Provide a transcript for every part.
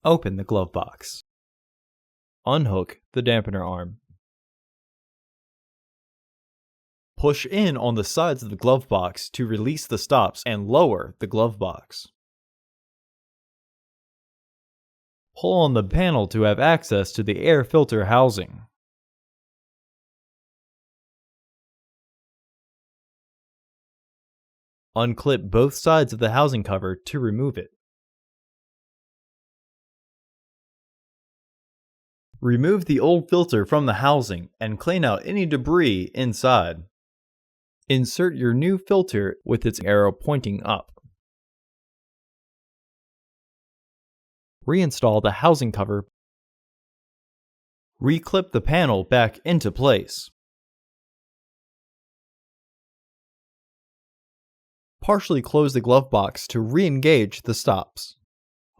Open the glove box. Unhook the dampener arm. Push in on the sides of the glove box to release the stops and lower the glove box. Pull on the panel to have access to the air filter housing. Unclip both sides of the housing cover to remove it. Remove the old filter from the housing and clean out any debris inside. Insert your new filter with its arrow pointing up. Reinstall the housing cover. Reclip the panel back into place. Partially close the glove box to re-engage the stops.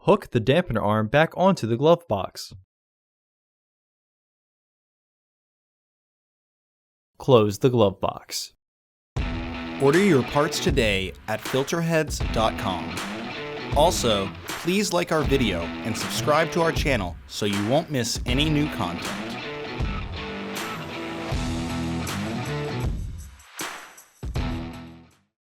Hook the dampener arm back onto the glove box. Close the glove box. Order your parts today at filterheads.com. Also, please like our video and subscribe to our channel so you won't miss any new content.